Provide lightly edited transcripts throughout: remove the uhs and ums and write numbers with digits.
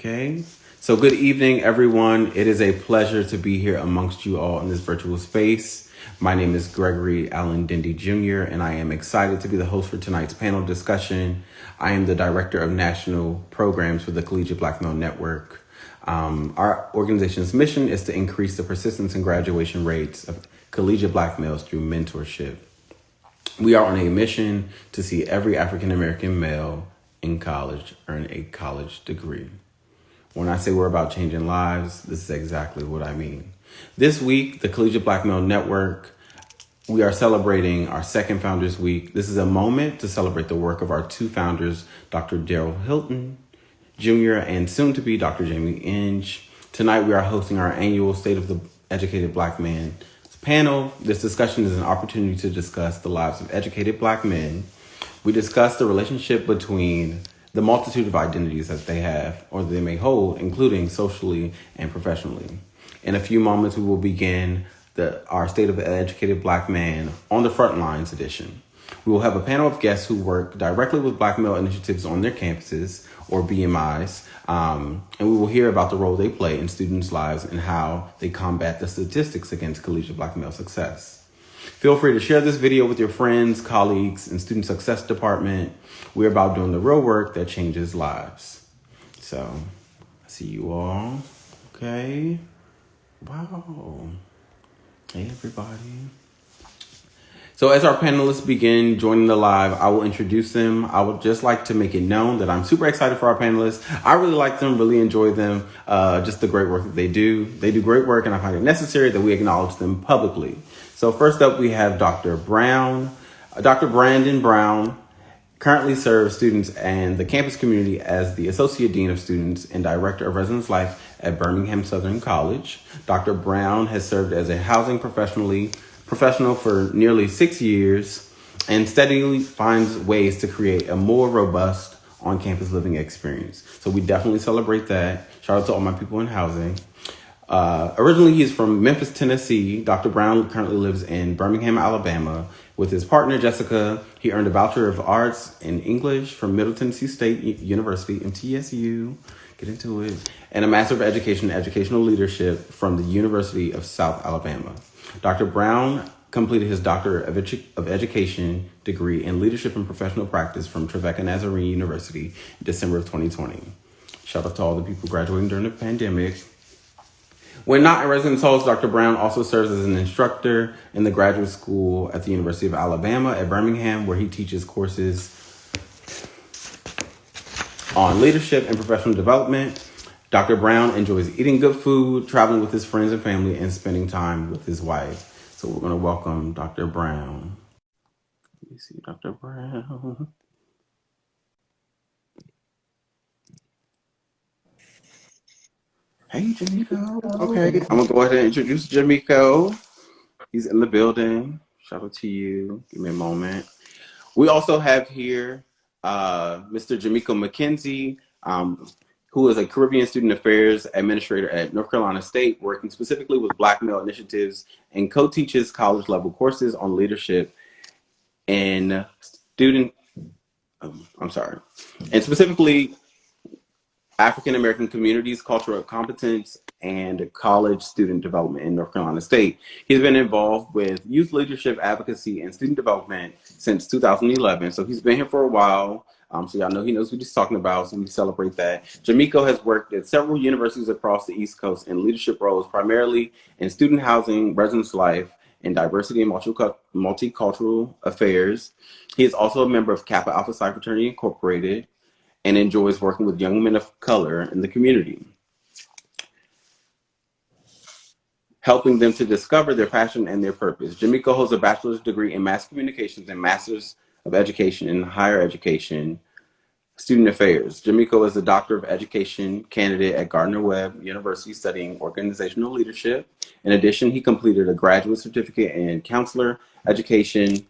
Okay. So good evening, everyone. It is a pleasure to be here amongst you all in this virtual space. My name is Gregory Allen Dendy Jr., and I am excited to be the host for tonight's panel discussion. I am the Director of National Programs for the Collegiate Black Male Network. Our organization's mission is to increase the persistence and graduation rates of collegiate Black males through mentorship. We are on a mission to see every African American male in college earn a college degree. When I say we're about changing lives, this is exactly what I mean. This week, the Collegiate Black Male Network, we are celebrating our second Founders Week. This is a moment to celebrate the work of our two founders, Dr. Daryl Hilton Jr. and soon-to-be Dr. Jamie Inge. Tonight, we are hosting our annual State of the Educated Black Man panel. This discussion is an opportunity to discuss the lives of educated Black men. We discuss the relationship between the multitude of identities that they have or they may hold, including socially and professionally. In a few moments, we will begin our State of the Educated Black Man on the Frontlines edition. We will have a panel of guests who work directly with Black male initiatives on their campuses or BMIs, and we will hear about the role they play in students' lives and how they combat the statistics against collegiate Black male success. Feel free to share this video with your friends, colleagues, and student success department. We're about doing the real work that changes lives. So, I see you all. Okay. Wow. Hey, everybody. So as our panelists begin joining the live, I will introduce them. I would just like to make it known that I'm super excited for our panelists. I really like them, really enjoy them, just the great work that they do. They do great work, and I find it necessary that we acknowledge them publicly. So first up, we have Dr. Brown. Dr. Brandon Brown currently serves students and the campus community as the Associate Dean of Students and Director of Residence Life at Birmingham Southern College. Dr. Brown has served as a housing professional for nearly 6 years and steadily finds ways to create a more robust on-campus living experience. So we definitely celebrate that. Shout out to all my people in housing. Originally, he's from Memphis, Tennessee. Dr. Brown currently lives in Birmingham, Alabama. With his partner, Jessica, he earned a Bachelor of Arts in English from Middle Tennessee State University, MTSU. Get into it. And a Master of Education in Educational Leadership from the University of South Alabama. Dr. Brown completed his Doctor of Education degree in Leadership and Professional Practice from Trevecca Nazarene University in December of 2020. Shout out to all the people graduating during the pandemic. When not in residence halls, Dr. Brown also serves as an instructor in the graduate school at the University of Alabama at Birmingham, where he teaches courses on leadership and professional development. Dr. Brown enjoys eating good food, traveling with his friends and family, and spending time with his wife. So we're going to welcome Dr. Brown. Let me see, Dr. Brown. Hey, Jameco. Okay, I'm going to go ahead and introduce Jameco. He's in the building. Shout out to you. Give me a moment. We also have here Mr. Jameco McKenzie, who is a Caribbean Student Affairs Administrator at North Carolina State, working specifically with Black male initiatives and co-teaches college-level courses on leadership and and specifically African American communities, cultural competence, and college student development in North Carolina State. He's been involved with youth leadership, advocacy, and student development since 2011. So he's been here for a while. So y'all know he knows what he's talking about, so we celebrate that. Jameco has worked at several universities across the East Coast in leadership roles, primarily in student housing, residence life, and diversity and multicultural affairs. He is also a member of Kappa Alpha Psi Fraternity Incorporated and enjoys working with young men of color in the community, helping them to discover their passion and their purpose. Jameco holds a bachelor's degree in mass communications and master's of education in higher education student affairs. Jameco is a Doctor of Education candidate at Gardner-Webb University studying organizational leadership. In addition, he completed a graduate certificate in counselor education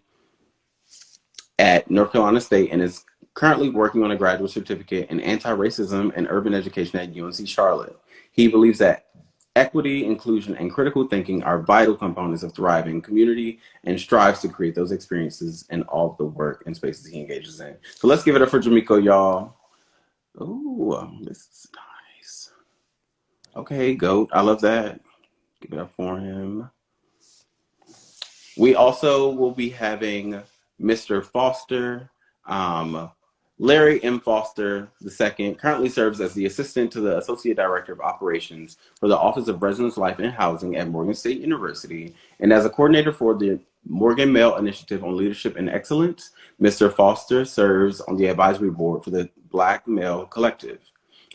at North Carolina State and is currently working on a graduate certificate in anti-racism and urban education at UNC Charlotte. He believes that equity, inclusion, and critical thinking are vital components of thriving community and strives to create those experiences in all of the work and spaces he engages in. So let's give it up for Jameco, y'all. Oh, this is Okay, GOAT. I love that. Give it up for him. We also will be having Mr. Foster. Um, Larry M. Foster II currently serves as the assistant to the Associate Director of Operations for the Office of Residence Life and Housing at Morgan State University. And as a coordinator for the Morgan Male Initiative on Leadership and Excellence, Mr. Foster serves on the advisory board for the Black Male Collective,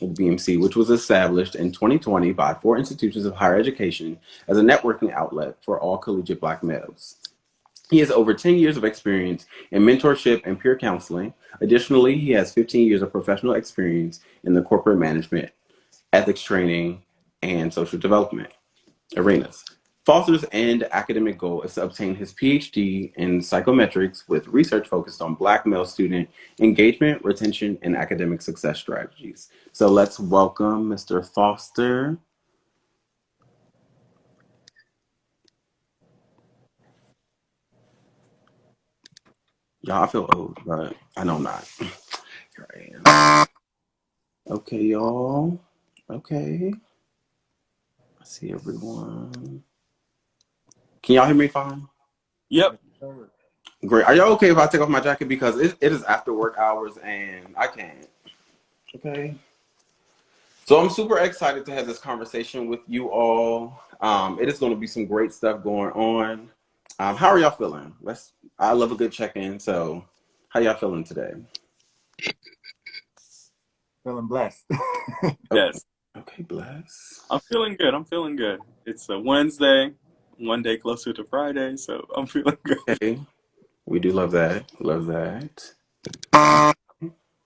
the BMC, which was established in 2020 by 4 institutions of higher education as a networking outlet for all collegiate Black males. He has over 10 years of experience in mentorship and peer counseling. Additionally, he has 15 years of professional experience in the corporate management, ethics training, and social development arenas. Foster's end academic goal is to obtain his PhD in psychometrics with research focused on Black male student engagement, retention, and academic success strategies. So let's welcome Mr. Foster. Y'all, I feel old, but I know I'm not. Here I am. Okay, y'all. Okay. I see everyone. Can y'all hear me fine? Yep. Great. Are y'all okay if I take off my jacket? Because it is after work hours and I can't. Okay. So I'm super excited to have this conversation with you all. It is going to be some great stuff going on. How are y'all feeling? I love a good check-in. So how y'all feeling today? Feeling blessed. Yes. Okay, bless. I'm feeling good. I'm feeling good. It's a Wednesday, one day closer to Friday, so I'm feeling good. Okay. We do love that. Love that.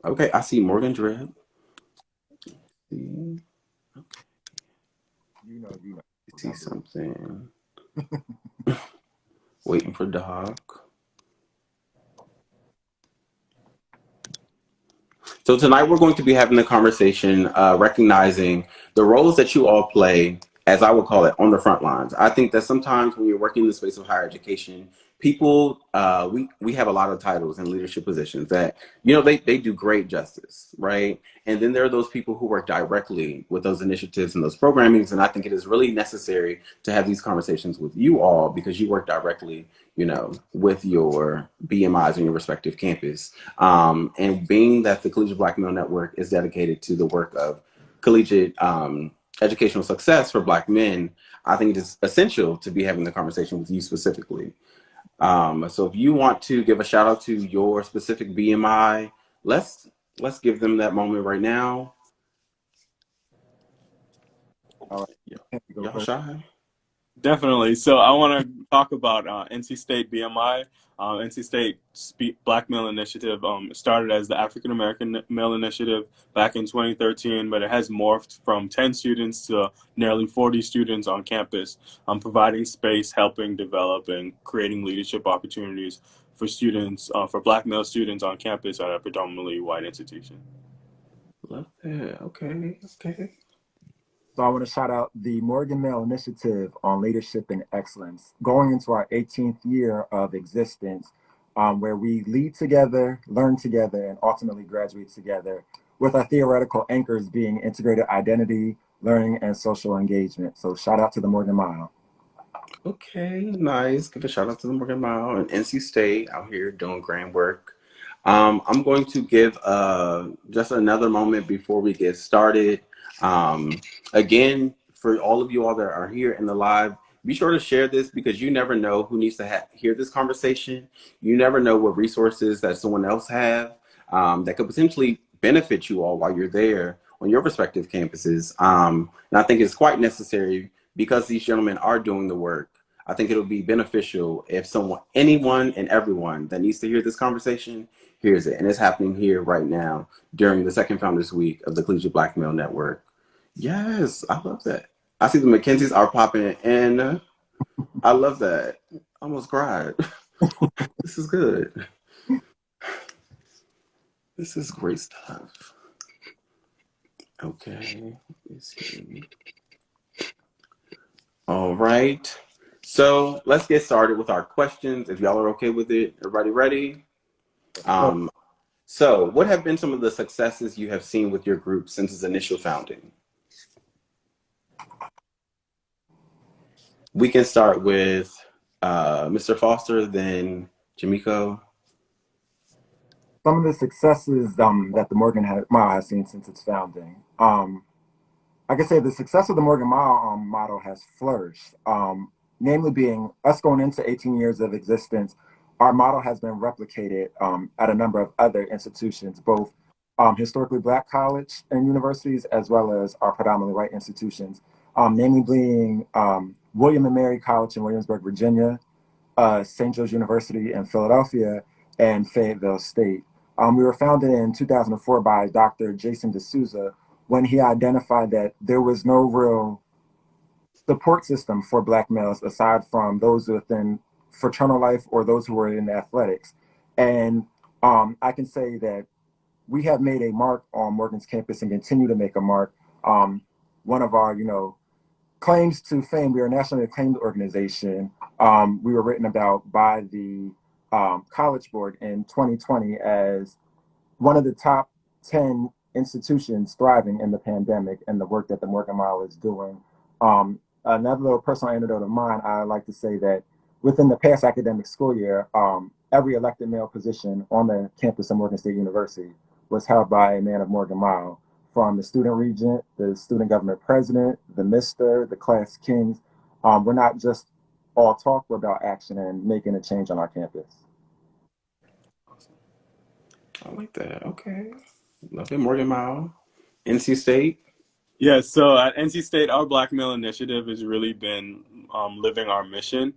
Okay, I see Morgan Drip. Okay. You know. I see something. Waiting for Doc. So tonight we're going to be having a conversation, recognizing the roles that you all play, as I would call it, on the front lines. I think that sometimes when you're working in the space of higher education, people, we have a lot of titles and leadership positions that, they do great justice, right? And then there are those people who work directly with those initiatives and those programmings. And I think it is really necessary to have these conversations with you all because you work directly, with your BMIs on your respective campus. And being that the Collegiate Black Male Network is dedicated to the work of collegiate educational success for Black men, I think it is essential to be having the conversation with you specifically. So if you want to give a shout out to your specific BMI, let's give them that moment right now. All right. Y'all shy? Definitely. So I want to talk about NC State BMI. NC State Black Male Initiative started as the African American Male Initiative back in 2013, but it has morphed from 10 students to nearly 40 students on campus, providing space, helping develop, and creating leadership opportunities for students, for Black male students on campus at a predominantly white institution. Love that. Okay. So I want to shout out the Morgan Male Initiative on Leadership and Excellence, going into our 18th year of existence, where we lead together, learn together, and ultimately graduate together, with our theoretical anchors being integrated identity, learning, and social engagement. So shout out to the Morgan Mile. Okay, nice. Give a shout out to the Morgan Mile and NC State out here doing grand work. I'm going to give just another moment before we get started. Again, for all of you all that are here in the live, be sure to share this because you never know who needs to hear this conversation. You never know what resources that someone else have that could potentially benefit you all while you're there on your respective campuses. And I think it's quite necessary because these gentlemen are doing the work. I think it'll be beneficial if anyone and everyone that needs to hear this conversation hears it. And it's happening here right now during the second Founders Week of the Collegiate Black Male Network. Yes, I love that. I see the McKenzies are popping in. I love that. I almost cried. This is good. This is great stuff. Okay, let's see. All right. So let's get started with our questions. If y'all are okay with it, everybody ready? So what have been some of the successes you have seen with your group since its initial founding? We can start with Mr. Foster, then Jameco. Some of the successes that the Mile has seen since its founding. I can say the success of the Morgan Mile model has flourished, namely being us going into 18 years of existence. Our model has been replicated at a number of other institutions, both historically black college and universities, as well as our predominantly white institutions, namely being William and Mary College in Williamsburg, Virginia, St. Joe's University in Philadelphia, and Fayetteville State. We were founded in 2004 by Dr. Jason D'Souza when he identified that there was no real support system for Black males aside from those within fraternal life or those who were in athletics. And I can say that we have made a mark on Morgan's campus and continue to make a mark. One of our, claims to fame, we are a nationally acclaimed organization. We were written about by the College Board in 2020 as one of the top 10 institutions thriving in the pandemic and the work that the Morgan Mile is doing. Another little personal anecdote of mine, I like to say that within the past academic school year, every elected male position on the campus of Morgan State University was held by a man of Morgan Mile, from the student regent, the student government president, the mister, the class kings. We're not just all talk, we're about action and making a change on our campus. I like that. Okay. Love it. Morgan Mile. NC State. Yeah, so at NC State, our Black Male Initiative has really been living our mission.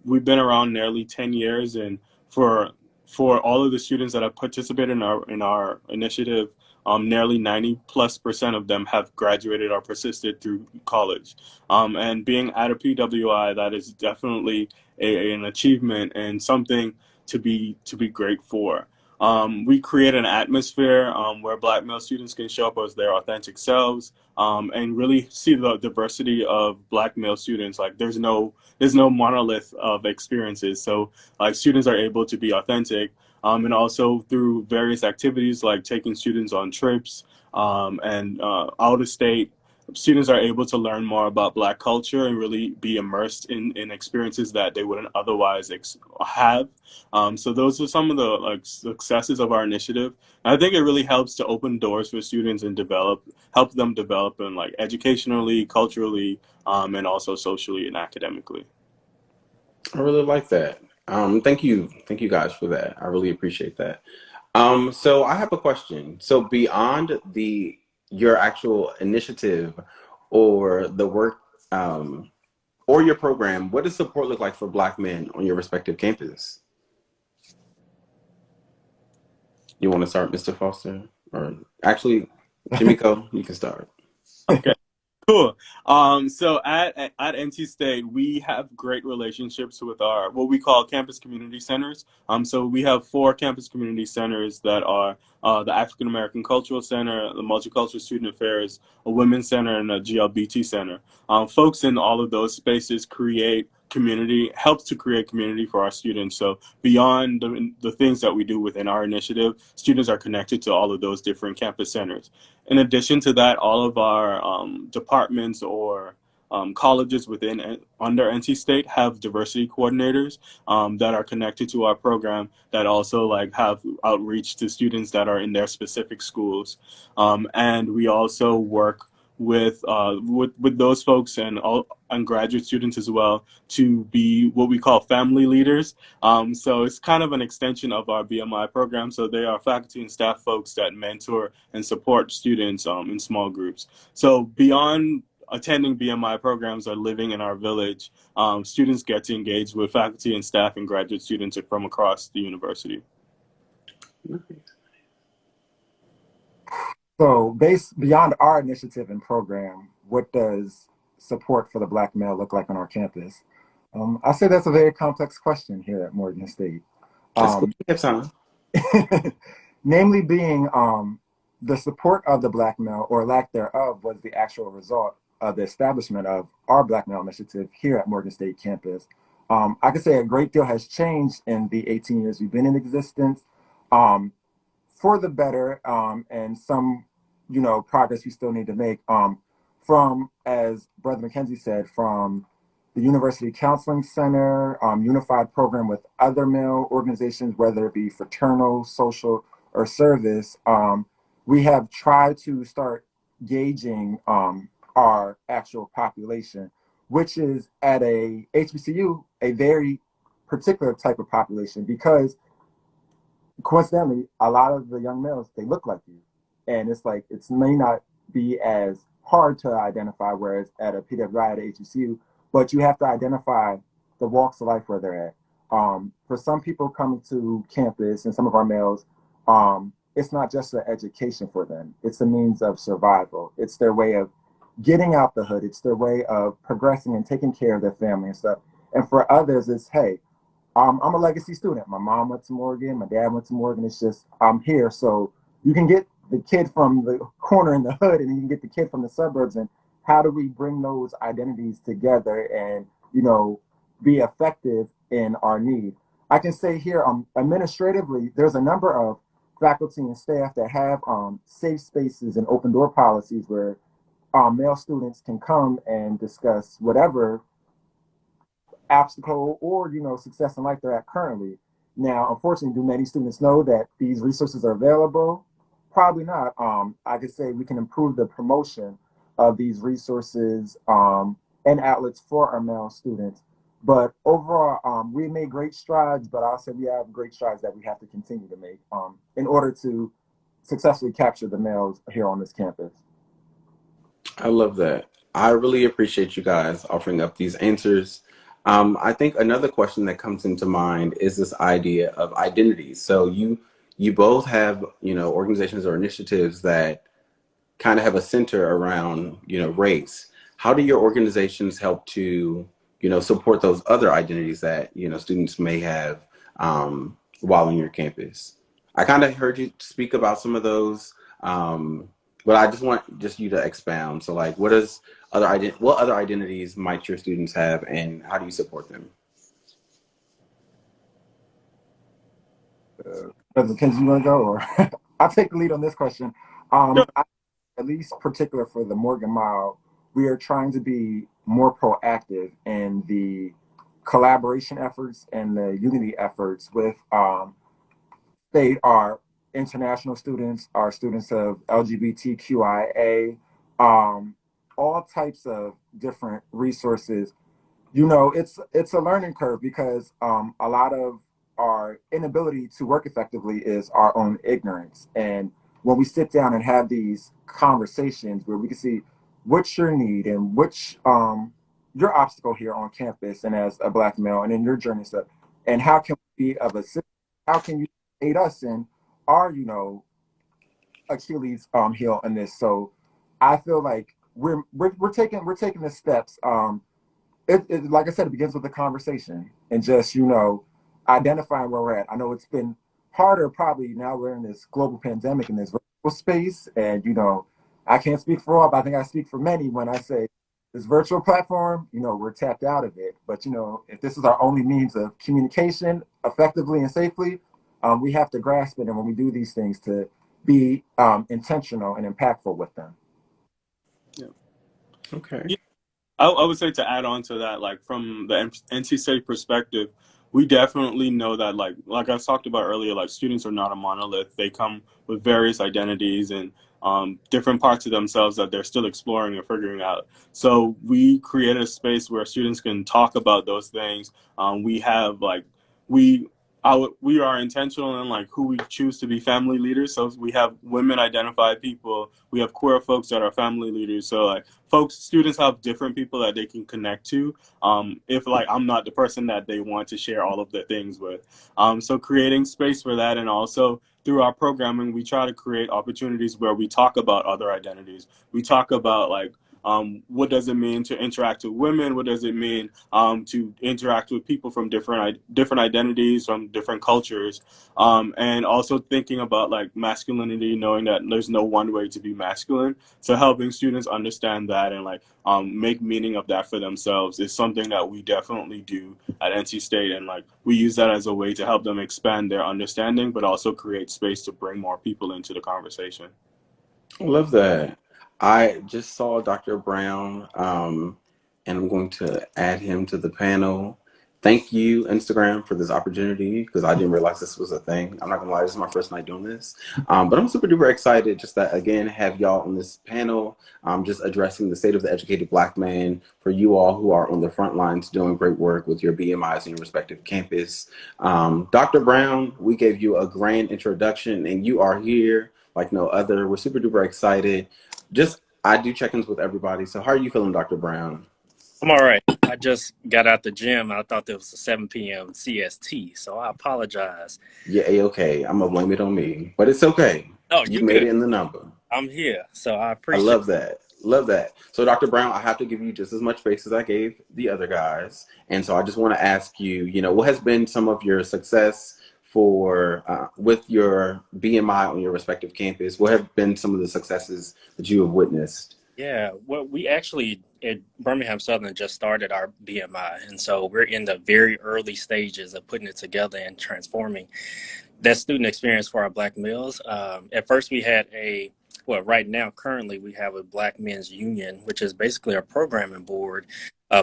We've been around nearly 10 years, and for for all of the students that have participated in our initiative, nearly 90+% of them have graduated or persisted through college. And being at a PWI, that is definitely an achievement and something to be great for. We create an atmosphere where Black male students can show up as their authentic selves, and really see the diversity of Black male students. Like there's no monolith of experiences. So like students are able to be authentic, and also through various activities like taking students on trips, and out of state. Students are able to learn more about Black culture and really be immersed in experiences that they wouldn't otherwise have. So those are some of the like successes of our initiative. And I think it really helps to open doors for students and help them develop in like educationally, culturally, and also socially and academically. I really like that. Thank you. Thank you guys for that. I really appreciate that. So I have a question. So beyond your actual initiative or the work or your program, what does support look like for Black men on your respective campus? You want to start, Mr. Foster? Or actually, Jimiko, you can start. Okay. Cool. So at NC State, we have great relationships with our what we call campus community centers. So we have four campus community centers that are the African American Cultural Center, the Multicultural Student Affairs, a Women's Center, and a GLBT Center. Folks in all of those spaces helps to create community for our students. So beyond the things that we do within our initiative, students are connected to all of those different campus centers. In addition to that, all of our departments or colleges under NC State have diversity coordinators that are connected to our program that also like have outreach to students that are in their specific schools, and we also work with those folks and graduate students as well to be what we call family leaders. So it's kind of an extension of our BMI program. So they are faculty and staff folks that mentor and support students in small groups. So beyond attending BMI programs or living in our village, students get to engage with faculty and staff and graduate students from across the university. So, based beyond our initiative and program, what does support for the Black male look like on our campus? I say that's a very complex question here at Morgan State. That's cool. Um, We have time. namely being the support of the Black male or lack thereof was the actual result of the establishment of our Black male initiative here at Morgan State campus. I could say a great deal has changed in the 18 years we've been in existence, um, for the better, and some, progress we still need to make. From, as Brother McKenzie said, from the University Counseling Center, unified program with other male organizations, whether it be fraternal, social, or service. We have tried to start gauging our actual population, which is at a HBCU, a very particular type of population, because coincidentally, a lot of the young males, they look like you. And it's like, it may not be as hard to identify, whereas at a PWI at a HBCU, but you have to identify the walks of life where they're at. For some people coming to campus and some of our males, it's not just an education for them. It's a means of survival. It's their way of getting out the hood. It's their way of progressing and taking care of their family and stuff. And for others, it's, hey, I'm a legacy student. My mom went to Morgan. My dad went to Morgan. It's just, I'm here. So you can get the kid from the corner in the hood and you can get the kid from the suburbs. And how do we bring those identities together and, be effective in our need? I can say here, administratively, there's a number of faculty and staff that have safe spaces and open door policies where male students can come and discuss whatever obstacle or success in life they're at currently. Now, unfortunately, do many students know that these resources are available? Probably not. I could say we can improve the promotion of these resources and outlets for our male students. But overall, we made great strides, but I'll say we have great strides that we have to continue to make in order to successfully capture the males here on this campus. I love that. I really appreciate you guys offering up these answers. I think another question that comes into mind is this idea of identity. So you both have organizations or initiatives that kind of have a center around race. How do your organizations help to support those other identities that students may have while on your campus? I kind of heard you speak about some of those, but I just want you to expound. So, like, what other identities might your students have, and how do you support them? President Kenzie, you want to go, or I'll take the lead on this question. At least particular for the Morgan Mile, we are trying to be more proactive in the collaboration efforts and the unity efforts with our international students, our students of LGBTQIA, all types of different resources. It's a learning curve because a lot of our inability to work effectively is our own ignorance. And when we sit down and have these conversations where we can see what's your need and which your obstacle here on campus and as a Black male and in your journey stuff, and how can we be of assistance? How can you aid us in our Achilles heel in this? So I feel like we're taking the steps. Like I said, it begins with a conversation and just identifying where we're at. I know it's been harder probably now we're in this global pandemic in this virtual space, and I can't speak for all, but I think I speak for many when I say this virtual platform, we're tapped out of it. But if this is our only means of communication effectively and safely, we have to grasp it, and when we do these things, to be intentional and impactful with them. Yeah. Okay. I would say, to add on to that, like from the NC State perspective, we definitely know that like I talked about earlier, like students are not a monolith. They come with various identities and different parts of themselves that they're still exploring and figuring out. So we created a space where students can talk about those things. We have we we are intentional in like who we choose to be family leaders. So we have women identified people, we have queer folks that are family leaders. So like students have different people that they can connect to. If like I'm not the person that they want to share all of the things with. So creating space for that, and also through our programming, we try to create opportunities where we talk about other identities. We talk about like what does it mean to interact with women? What does it mean to interact with people from different identities, from different cultures, and also thinking about like masculinity, knowing that there's no one way to be masculine. So helping students understand that and like make meaning of that for themselves is something that we definitely do at NC State, and like we use that as a way to help them expand their understanding, but also create space to bring more people into the conversation. I love that. I just saw Dr. Brown and I'm going to add him to the panel. Thank you, Instagram, for this opportunity because I didn't realize this was a thing. I'm not gonna lie, this is my first night doing this, but I'm super duper excited just that again have y'all on this panel, just addressing the state of the educated Black man for you all who are on the front lines doing great work with your BMIs in your respective campus. Dr. Brown, we gave you a grand introduction, and you are here like no other. We're super duper excited. Just I do check-ins with everybody. So how are you feeling, Dr. Brown? I'm all right. I just got out the gym. I thought there was a 7 p.m. CST, so I apologize. Yeah, okay. I'm gonna blame it on me, but it's okay. Oh, You you made good. it in the number. I'm here, so I I appreciate love that. Love that. So, Dr. Brown, I have to give you just as much space as I gave the other guys, and so I just want to ask you, what has been some of your success for with your BMI on your respective campus? What have been some of the successes that you have witnessed? Yeah, well, we actually at Birmingham Southern just started our BMI, and so we're in the very early stages of putting it together and transforming that student experience for our Black males. At first, we had right now, currently, we have a Black Men's Union, which is basically a programming board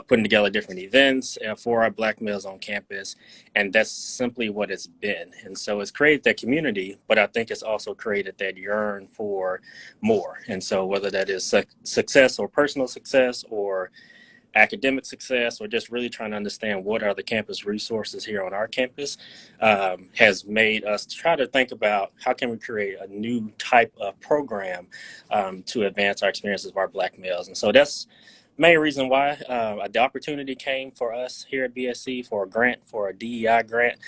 putting together different events for our Black males on campus. And that's simply what it's been. And so it's created that community, but I think it's also created that yearn for more. And so whether that is success or personal success or academic success or just really trying to understand what are the campus resources here on our campus has made us try to think about how can we create a new type of program to advance our experiences of our Black males. And so that's main reason why the opportunity came for us here at BSC for a grant, for a DEI grant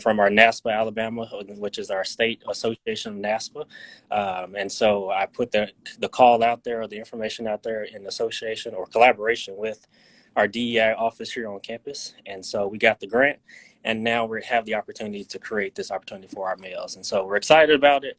from our NASPA Alabama, which is our state association of NASPA. And so I put the call out there, or the information out there in association or collaboration with our DEI office here on campus. And so we got the grant, and now we have the opportunity to create this opportunity for our males. And so we're excited about it,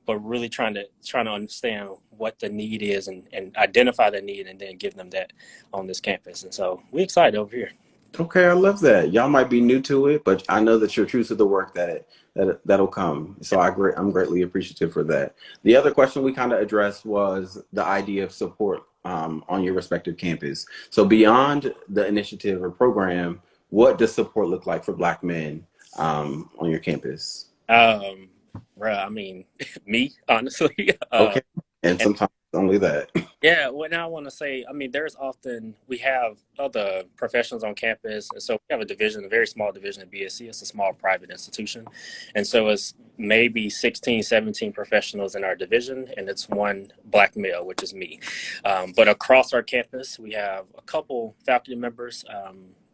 but really trying to understand what the need is and identify the need and then give them that on this campus. And so we're excited over here. Okay, I love that. Y'all might be new to it, but I know that you're true to the work that'll come. So I'm greatly appreciative for that. The other question we kind of addressed was the idea of support on your respective campus. So beyond the initiative or program, what does support look like for Black men on your campus? I mean, me, honestly. Okay, and And sometimes only that. yeah, what now I want to say, I mean, we have other professionals on campus. And so we have a very small division at BSC. It's a small private institution. And so it's maybe 16, 17 professionals in our division, and it's one Black male, which is me. But across our campus, we have a couple faculty members,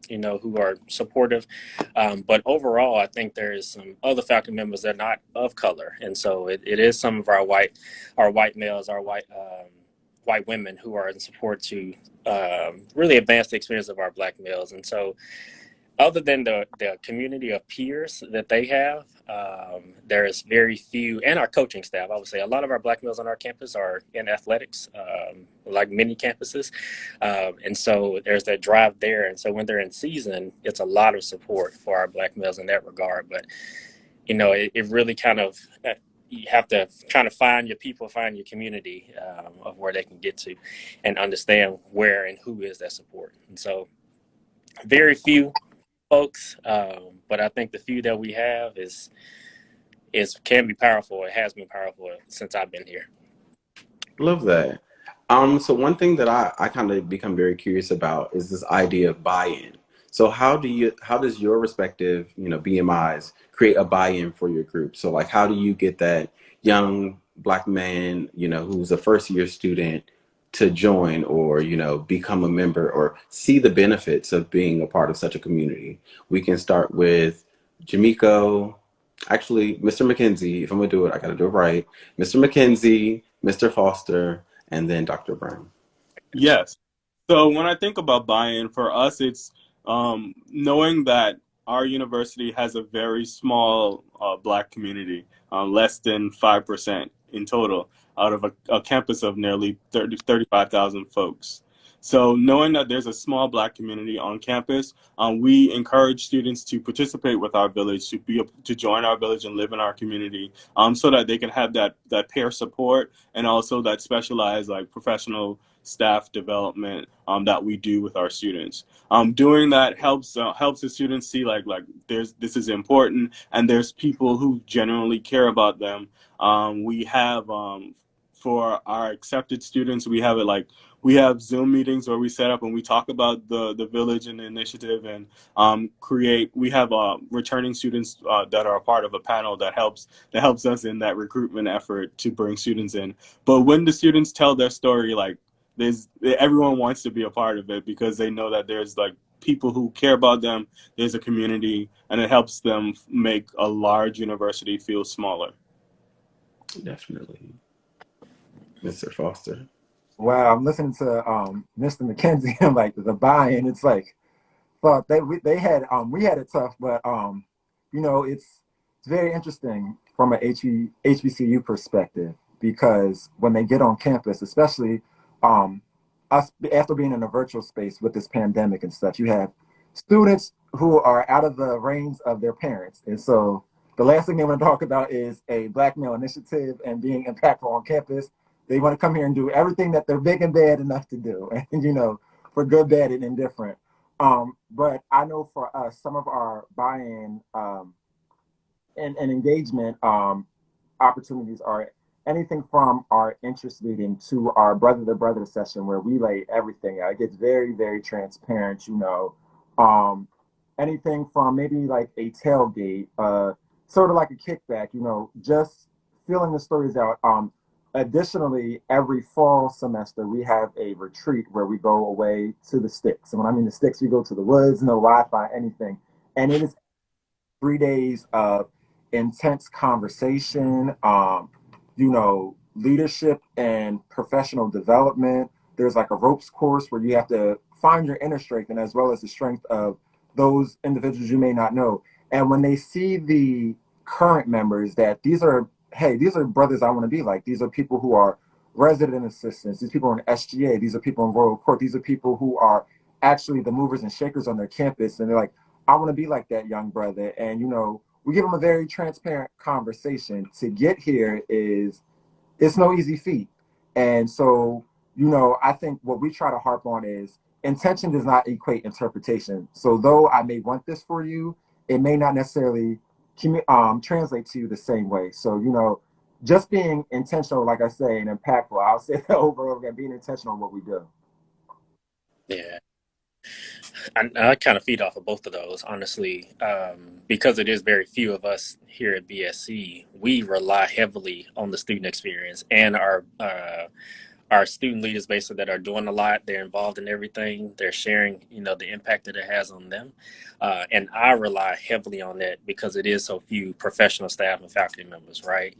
who are supportive. But overall, I think there is some other faculty members that are not of color. And so it is some of our white males, our white women who are in support to really advance the experience of our Black males. And so other than the community of peers that they have, there is very few, and our coaching staff, I would say a lot of our Black males on our campus are in athletics, like many campuses. And so there's that drive there. And so when they're in season, it's a lot of support for our Black males in that regard. But, it really kind of, you have to kind of find your people, find your community of where they can get to and understand where and who is that support. And so very few folks, but I think the few that we have can be powerful. It has been powerful since I've been here. Love that. So one thing that I kind of become very curious about is this idea of buy-in. So how does your respective, BMIs create a buy-in for your group? So like, how do you get that young Black man, who's a first year student to join or, become a member or see the benefits of being a part of such a community? We can start with Jameco. Actually, Mr. McKenzie, if I'm gonna do it, I gotta do it right. Mr. McKenzie, Mr. Foster, and then Dr. Brown. Yes. So when I think about buy-in, for us, it's knowing that our university has a very small Black community, less than 5% in total, out of a campus of nearly 35,000 folks. So knowing that there's a small Black community on campus, we encourage students to participate with our village, to join our village and live in our community, so that they can have that peer support and also that specialized, like, professional staff development that we do with our students. Doing that helps the students see like this is important, and there's people who genuinely care about them. We have for our accepted students, we have Zoom meetings where we set up and we talk about the village and the initiative, and we have returning students that are a part of a panel that helps us in that recruitment effort to bring students in. But when the students tell their story, like everyone wants to be a part of it because they know that there's like people who care about them, there's a community, and it helps them make a large university feel smaller. Definitely. Mr. Foster. Wow, I'm listening to Mr. McKenzie and like the buy-in. It's like, thought they had we had it tough, but you know, it's very interesting from an HBCU perspective, because when they get on campus, especially us after being in a virtual space with this pandemic and stuff, you have students who are out of the reins of their parents, and so the last thing they want to talk about is a Black male initiative and being impactful on campus. They want to come here and do everything that they're big and bad enough to do, and you know, for good, bad, and indifferent. But I know for us, some of our buy-in and engagement opportunities are anything from our interest meeting to our brother to brother session, where we lay everything out. It gets very, very transparent, you know. Anything from maybe like a tailgate, sort of like a kickback, you know, just filling the stories out. Additionally, every fall semester, we have a retreat where we go away to the sticks. And when I mean the sticks, we go to the woods, no Wi-Fi, anything. And it is 3 days of intense conversation, you know, leadership and professional development. There's like a ropes course where you have to find your inner strength, and as well as the strength of those individuals you may not know. And when they see the current members, that these are, hey, these are brothers I want to be like. These are people who are resident assistants. These people are in SGA. These are people in Royal Court. These are people who are actually the movers and shakers on their campus. And they're like, I want to be like that young brother. And, you know, we give them a very transparent conversation. To get here it's no easy feat. And so, you know, I think what we try to harp on is intention does not equate interpretation. So though I may want this for you, it may not necessarily translate to you the same way. So, you know, just being intentional, like I say, and impactful. I'll say that over and over again, being intentional on what we do. Yeah. I kind of feed off of both of those, honestly, because it is very few of us here at BSC. We rely heavily on the student experience and our student leaders basically that are doing a lot. They're involved in everything. They're sharing, you know, the impact that it has on them. And I rely heavily on that because it is so few professional staff and faculty members, right?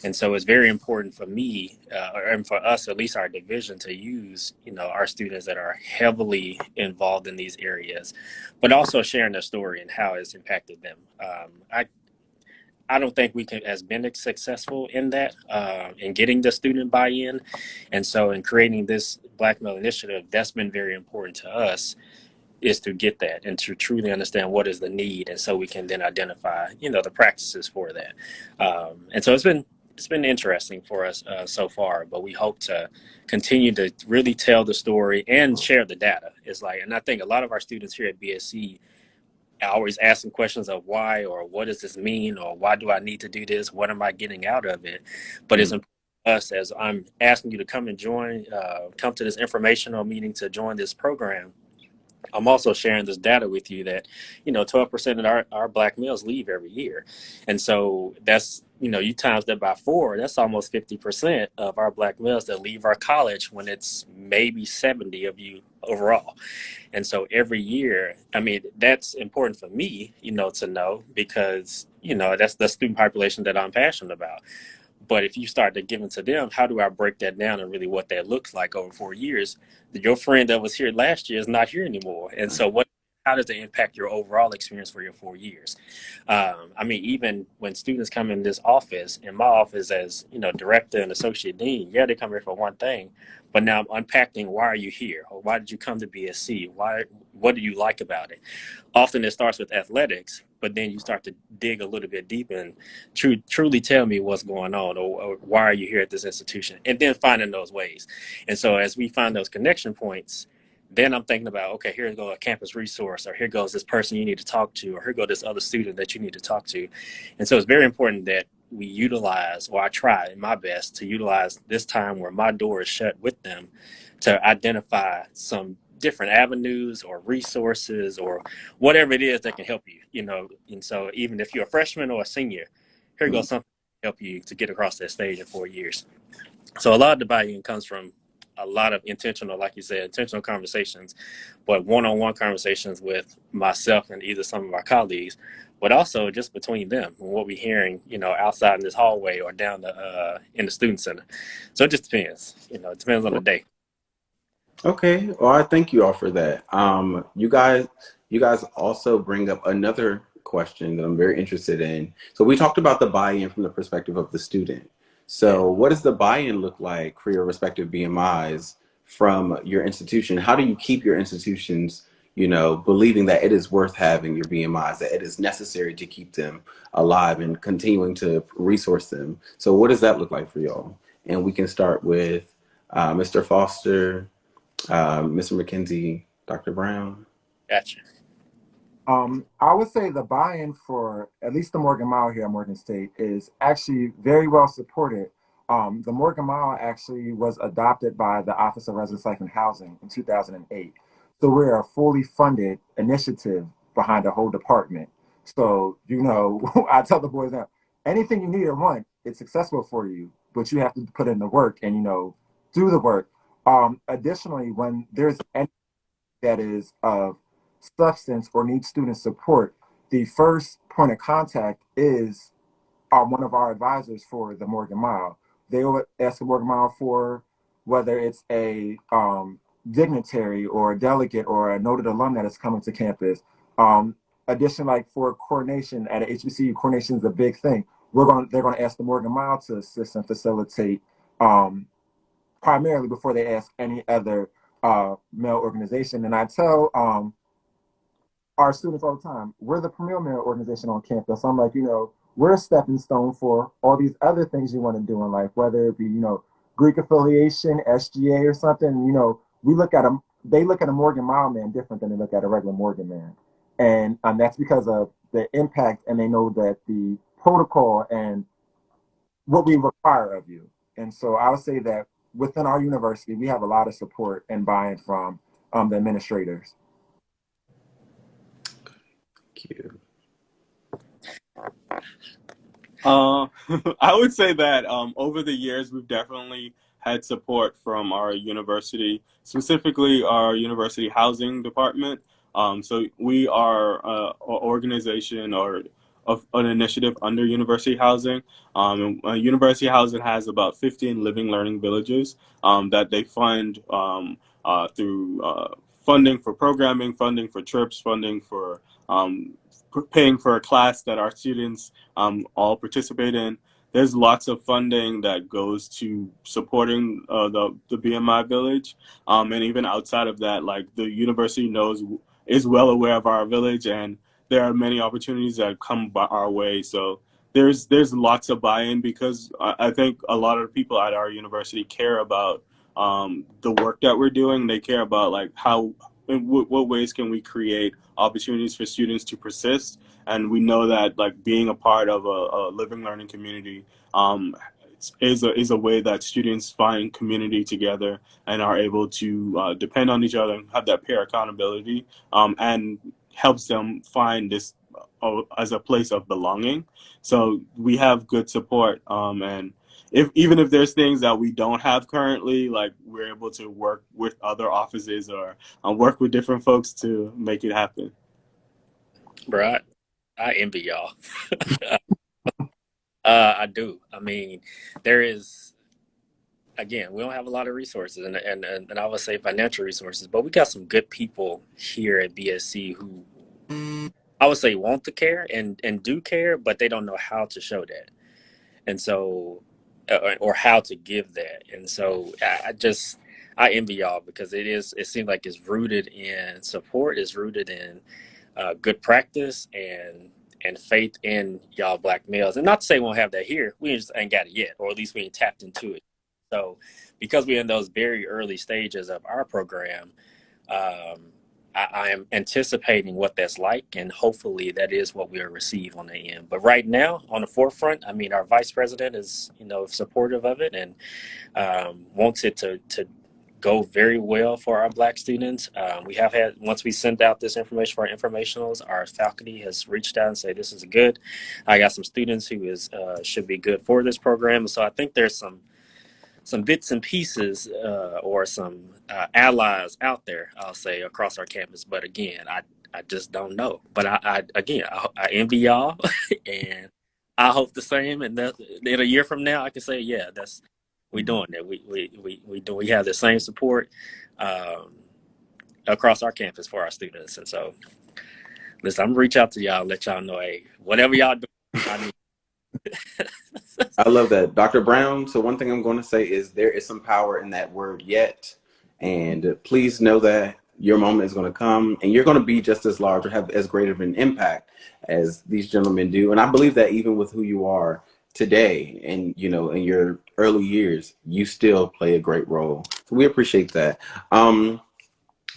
And so it's very important for me and for us, at least our division, to use, you know, our students that are heavily involved in these areas, but also sharing their story and how it's impacted them. I don't think we has been successful in that, in getting the student buy-in. And so in creating this Black Male Initiative, that's been very important to us, is to get that and to truly understand what is the need. And so we can then identify, you know, the practices for that. And so it's been interesting for us so far, but we hope to continue to really tell the story and share the data. It's like, and I think a lot of our students here at BSC always asking questions of why, or what does this mean, or why do I need to do this? What am I getting out of it? But it's important to us, as I'm asking you to come and join, come to this informational meeting to join this program. I'm also sharing this data with you that, you know, 12% of our Black males leave every year. And so that's, you know, you times that by 4, that's almost 50% of our Black males that leave our college, when it's maybe 70 of you overall. And so every year, I mean, that's important for me, you know, to know, because, you know, that's the student population that I'm passionate about. But if you start to give it to them, how do I break that down and really what that looks like over 4 years? Your friend that was here last year is not here anymore. And so how does it impact your overall experience for your 4 years? I mean, even when students come in this office, in my office as, you know, director and associate dean, yeah, they come here for one thing, but now I'm unpacking, why are you here? Or why did you come to BSC? What do you like about it? Often it starts with athletics, but then you start to dig a little bit deep and truly tell me what's going on, or why are you here at this institution, and then finding those ways. And so as we find those connection points, then I'm thinking about, okay, here goes a campus resource, or here goes this person you need to talk to, or here goes this other student that you need to talk to. And so it's very important that we utilize, or I try my best to utilize this time where my door is shut with them to identify some different avenues or resources or whatever it is that can help you, And so even if you're a freshman or a senior, here goes something to help you to get across that stage in 4 years. So a lot of the buy-in comes from a lot of intentional, like you said, intentional conversations, but one-on-one conversations with myself and either some of our colleagues, but also just between them and what we're hearing, outside in this hallway or down in the student center. So it just depends. It depends on the day. Okay, well, I thank you all for that. You guys also bring up another question that I'm very interested in. So we talked about the buy-in from the perspective of the student. So what does the buy-in look like for your respective BMIs from your institution? How do you keep your institutions, believing that it is worth having your BMIs, that it is necessary to keep them alive and continuing to resource them? So what does that look like for y'all? And we can start with Mr. Foster, Mr. McKenzie, Dr. Brown. Gotcha. I would say the buy-in for at least the Morgan Mile here at Morgan State is actually very well supported. The Morgan Mile actually was adopted by the Office of Residence Life and Housing in 2008. So we're a fully funded initiative behind the whole department. So, I tell the boys now, anything you need or want, it's accessible for you, but you have to put in the work and, do the work. Additionally, when there's any that is of substance or needs student support, the first point of contact is one of our advisors for the Morgan Mile. They will ask the Morgan Mile for whether it's a dignitary or a delegate or a noted alum that is coming to campus. Additionally, like for coordination at a HBCU, coordination is a big thing. They're going to ask the Morgan Mile to assist and facilitate primarily before they ask any other male organization. And I tell our students all the time, we're the premier male organization on campus. I'm like, we're a stepping stone for all these other things you want to do in life, whether it be, Greek affiliation, SGA or something. We look at them, they look at a Morgan Mile man different than they look at a regular Morgan man. And that's because of the impact, and they know that the protocol and what we require of you. And so I would say that within our university, we have a lot of support and buy-in from the administrators. Thank you. I would say that over the years, we've definitely had support from our university, specifically our university housing department. So we are an organization or of an initiative under university housing. University housing has about 15 living learning villages that they fund through funding for programming, funding for trips, funding for paying for a class that our students all participate in. There's lots of funding that goes to supporting the BMI village, and even outside of that, like the university is well aware of our village, and there are many opportunities that come by our way. So there's lots of buy-in because I think a lot of people at our university care about the work that we're doing. They care about like in what ways can we create opportunities for students to persist. And we know that like being a part of a living learning community is a way that students find community together and are able to depend on each other and have that peer accountability, and helps them find this as a place of belonging. So we have good support, and even if there's things that we don't have currently, like we're able to work with other offices or work with different folks to make it happen. Bro, I envy y'all. I do. I mean, there is, again, we don't have a lot of resources, and I would say financial resources, but we got some good people here at BSC who I would say want to care and do care, but they don't know how to show that. And so, or how to give that. And so I envy y'all because it seems like it's rooted in support, it's rooted in good practice, and faith in y'all black males. And not to say we won't have that here, we just ain't got it yet, or at least we ain't tapped into it. So because we're in those very early stages of our program, I am anticipating what that's like, and hopefully that is what we'll receive on the end. But right now, on the forefront, I mean, our vice president is, supportive of it, and wants it to go very well for our black students. We have had, once we sent out this information for our informationals, our faculty has reached out and said, this is good. I got some students who should be good for this program. So I think there's some bits and pieces or some allies out there, I'll say, across our campus. But again, I just don't know. But I envy y'all, and I hope the same. And that in a year from now, I can say, yeah, we doing that. We have the same support across our campus for our students. And so, listen, I'm gonna reach out to y'all and let y'all know, hey, whatever y'all do, I need. I love that, Dr. Brown. So one thing I'm going to say is there is some power in that word "yet," and please know that your moment is going to come, and you're going to be just as large or have as great of an impact as these gentlemen do. And I believe that even with who you are today, and in your early years, you still play a great role. So we appreciate that.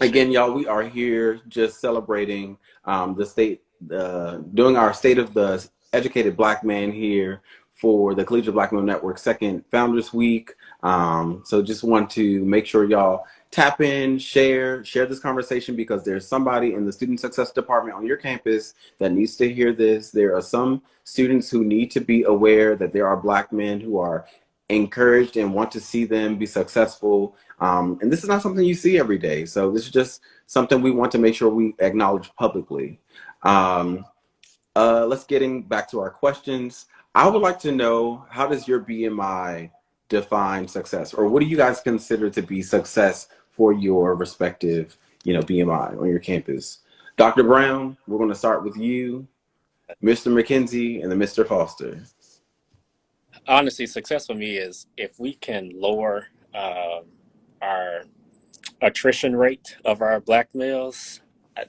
Again, y'all, we are here just celebrating doing our State of the Educated Black Man here for the Collegiate Black Male Network second Founders Week. So just want to make sure y'all tap in, share this conversation, because there's somebody in the Student Success Department on your campus that needs to hear this. There are some students who need to be aware that there are Black men who are encouraged and want to see them be successful. And this is not something you see every day. So this is just something we want to make sure we acknowledge publicly. Let's getting back to our questions. I would like to know, how does your BMI define success, or what do you guys consider to be success for your respective, BMI on your campus? Dr. Brown, we're going to start with you, Mr. McKenzie, and then Mr. Foster. Honestly, success for me is if we can lower our attrition rate of our black males.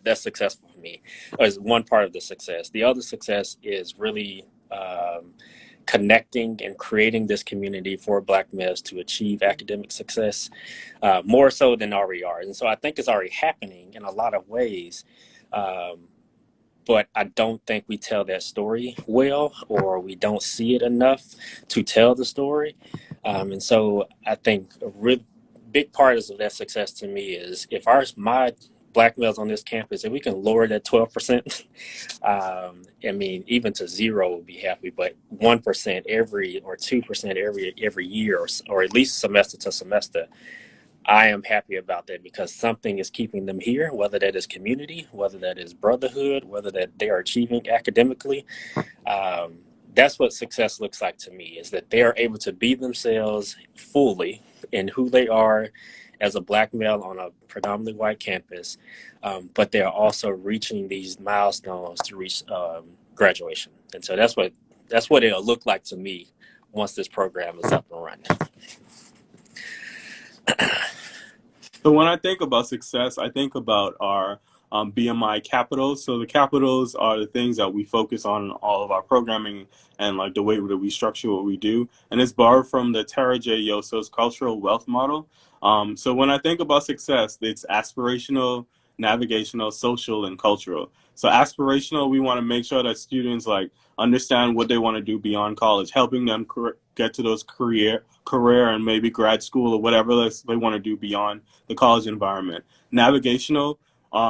That's successful for me. Is one part of the success. The other success is really connecting and creating this community for black males to achieve academic success, more so than already are. And so I think it's already happening in a lot of ways. But I don't think we tell that story well, or we don't see it enough to tell the story. And so I think a real big part of that success to me is if my black males on this campus, if we can lower that 12%, I mean, even to 0 would be happy, but 1% every, or 2% every year, or at least semester to semester, I am happy about that, because something is keeping them here, whether that is community, whether that is brotherhood, whether that they are achieving academically. That's what success looks like to me, is that they are able to be themselves fully in who they are as a black male on a predominantly white campus, but they are also reaching these milestones to reach graduation. And so that's what it'll look like to me once this program is up and running. So when I think about success, I think about our BMI capitals. So the capitals are the things that we focus on in all of our programming and like the way that we structure what we do. And it's borrowed from the Tara J. Yoso's cultural wealth model. So when I think about success, it's aspirational, navigational, social, and cultural. So aspirational, we want to make sure that students understand what they want to do beyond college, helping them get to those career and maybe grad school or whatever they want to do beyond the college environment. Navigational,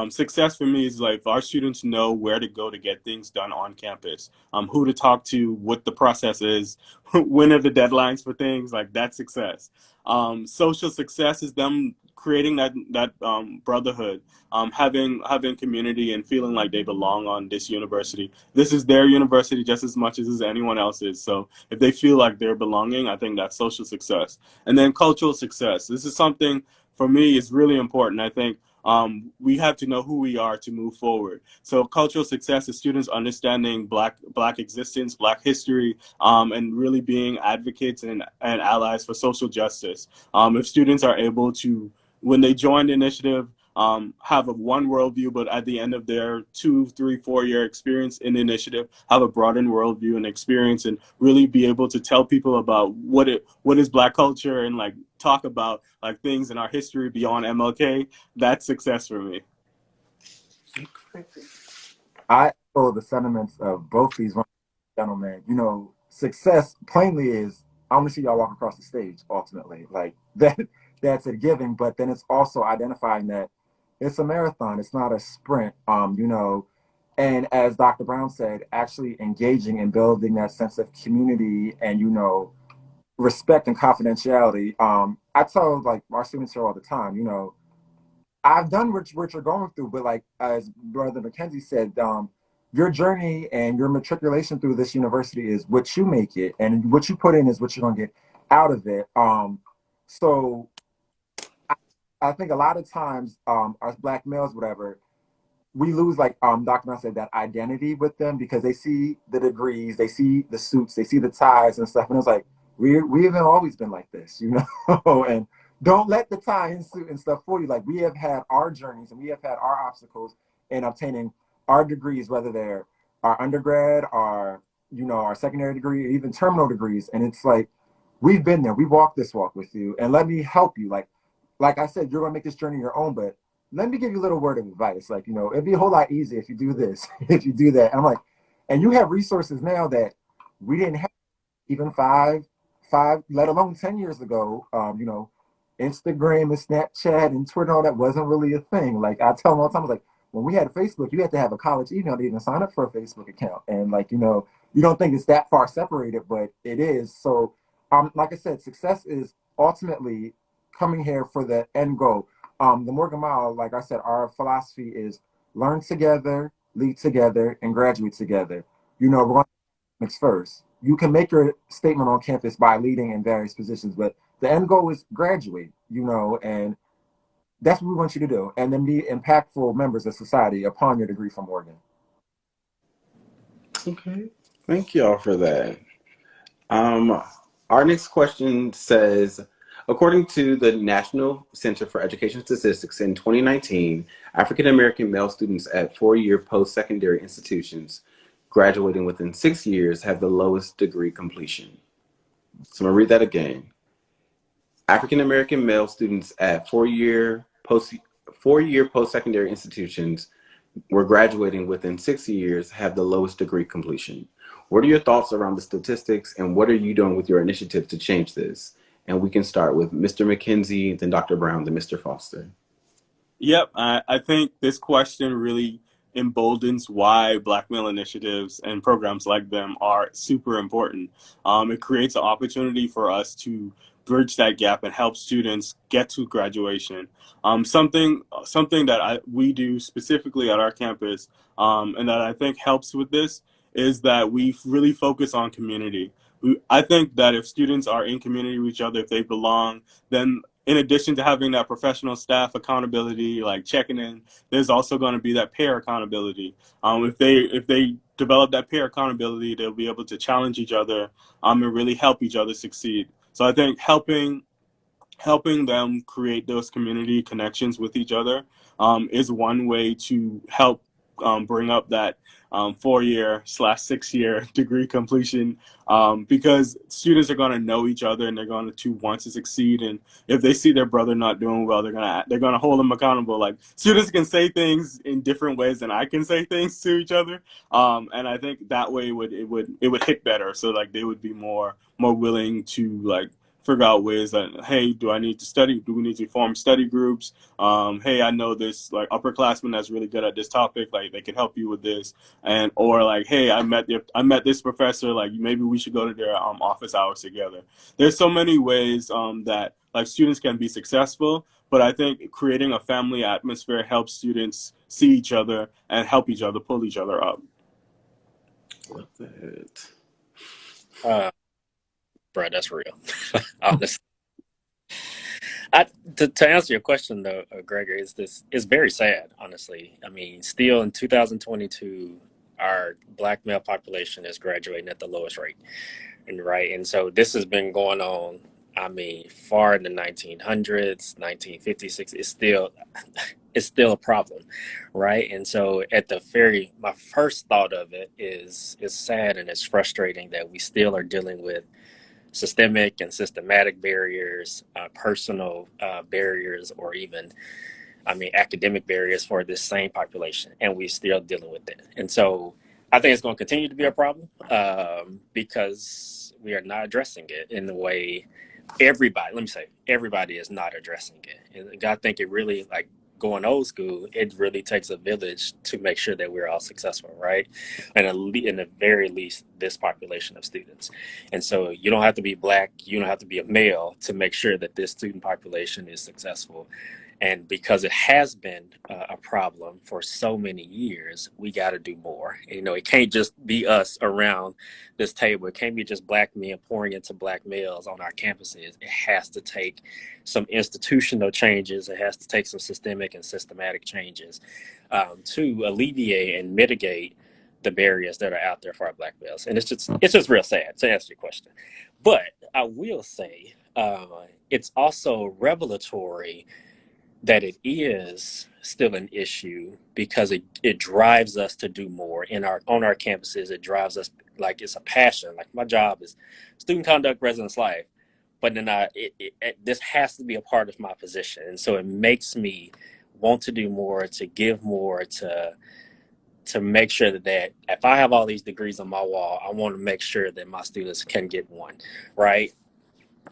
success for me is if our students know where to go to get things done on campus, who to talk to, what the process is, when are the deadlines for things, that's success. Social success is them creating that brotherhood, having community and feeling like they belong on this university. This is their university just as much as anyone else's. So if they feel like they're belonging, I think that's social success. And then cultural success. This is something for me is really important. I think we have to know who we are to move forward. So cultural success is students understanding black existence, black history, and really being advocates and allies for social justice. If students are able to, when they join the initiative, have a one worldview, but at the end of their 2, 3, 4 year experience in the initiative, have a broadened worldview and experience, and really be able to tell people about what is Black culture, and like talk about like things in our history beyond MLK. That's success for me. I echo the sentiments of both these gentlemen. You know, success plainly is I want to see y'all walk across the stage ultimately. Like that that's a given, but then it's also identifying that it's a marathon, it's not a sprint. You know, and as Dr. Brown said, actually engaging and building that sense of community and, you know, respect and confidentiality. I tell like our students here all the time, you know, I've done what you're going through, but like as Brother McKenzie said, your journey and your matriculation through this university is what you make it, and what you put in is what you're gonna get out of it. So I think a lot of times, us Black males, whatever, we lose like Dr. Brown said, that identity with them because they see the degrees, they see the suits, they see the ties and stuff, and it's like we haven't always been like this, you know. And don't let the tie and suit and stuff fool you. Like we have had our journeys and we have had our obstacles in obtaining our degrees, whether they're our undergrad, our, you know, our secondary degree, or even terminal degrees, and it's like we've been there, we walked this walk with you, and let me help you. Like I said, you're gonna make this journey your own, but let me give you a little word of advice. Like, you know, it'd be a whole lot easier if you do this, if you do that. And I'm like, and you have resources now that we didn't have even five, let alone 10 years ago. You know, Instagram and Snapchat and Twitter, all that wasn't really a thing. Like I tell them all the time, I was like, when we had Facebook, you had to have a college email to even sign up for a Facebook account. And like, you know, you don't think it's that far separated, but it is. So, like I said, success is ultimately coming here for the end goal. The Morgan Mile, like I said, our philosophy is learn together, lead together, and graduate together. You know, we're going to mix first. You can make your statement on campus by leading in various positions, but the end goal is graduate, you know, and that's what we want you to do. And then be impactful members of society upon your degree from Morgan. Okay. Thank y'all for that. Um, our next question says, according to the National Center for Education Statistics in 2019, African American male students at four-year post-secondary institutions graduating within 6 years have the lowest degree completion. So I'm gonna read that again. African American male students at four-year post-secondary institutions were graduating within 6 years have the lowest degree completion. What are your thoughts around the statistics, and what are you doing with your initiative to change this? And we can start with Mr. McKenzie, then Dr. Brown, then Mr. Foster. Yep, I think this question really emboldens why Black male initiatives and programs like them are super important. It creates an opportunity for us to bridge that gap and help students get to graduation. Something that we do specifically at our campus, and that I think helps with this, is that we really focus on community. I think that if students are in community with each other, if they belong, then in addition to having that professional staff accountability, like checking in, there's also going to be that peer accountability. If they develop that peer accountability, they'll be able to challenge each other, and really help each other succeed. So I think helping them create those community connections with each other, is one way to help bring up that 4-year/6-year degree completion, because students are going to know each other and they're going to want to succeed. And if they see their brother not doing well, they're gonna hold them accountable. Like students can say things in different ways than I can say things to each other, and I think that way it would hit better. So like they would be more willing to like figure out ways that, hey, do I need to study? Do we need to form study groups? Hey, I know this like upperclassman that's really good at this topic. Like they can help you with this, and or like, hey, I met this professor. Like maybe we should go to their office hours together. There's so many ways that like students can be successful, but I think creating a family atmosphere helps students see each other and help each other pull each other up. Love that. Bro, that's real. Honestly. To answer your question though, Gregory, is very sad, honestly. I mean, still in 2022, our Black male population is graduating at the lowest rate. And so this has been going on, I mean, far in the 1900s, 1956. it's still a problem, right? And so my first thought of it is it's sad and it's frustrating that we still are dealing with systemic and systematic barriers, personal barriers, or even, I mean, academic barriers for this same population, and we're still dealing with it. And so I think it's going to continue to be a problem because we are not addressing it in the way everybody is not addressing it. And I think it really, like, going old school, it really takes a village to make sure that we're all successful, right? And in the very least, this population of students. And so you don't have to be Black, you don't have to be a male to make sure that this student population is successful. And because it has been a problem for so many years, we got to do more. You know, it can't just be us around this table. It can't be just Black men pouring into Black males on our campuses. It has to take some institutional changes. It has to take some systemic and systematic changes to alleviate and mitigate the barriers that are out there for our Black males. And it's just real sad, to answer your question. But I will say it's also revelatory that it is still an issue because it drives us to do more on our campuses. It drives us like it's a passion. Like my job is student conduct, residence life, but then this has to be a part of my position, and so it makes me want to do more, to give more, to make sure that if I have all these degrees on my wall, I want to make sure that my students can get one, right?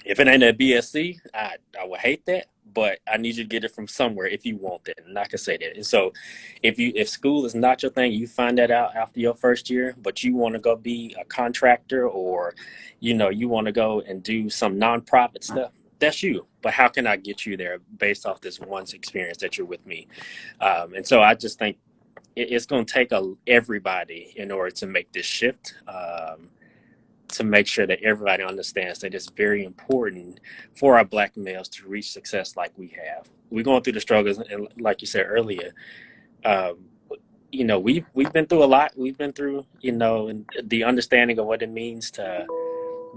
If it ain't a BSc, I would hate that, but I need you to get it from somewhere if you want that, and I can say that. And so, if school is not your thing, you find that out after your first year, but you want to go be a contractor, or you want to go and do some nonprofit stuff, that's you. But how can I get you there based off this once experience that you're with me? And so I just think it's going to take everybody in order to make this shift. To make sure that everybody understands that it's very important for our Black males to reach success like we have. We're going through the struggles, and like you said earlier, we've been through a lot. We've been through, and the understanding of what it means to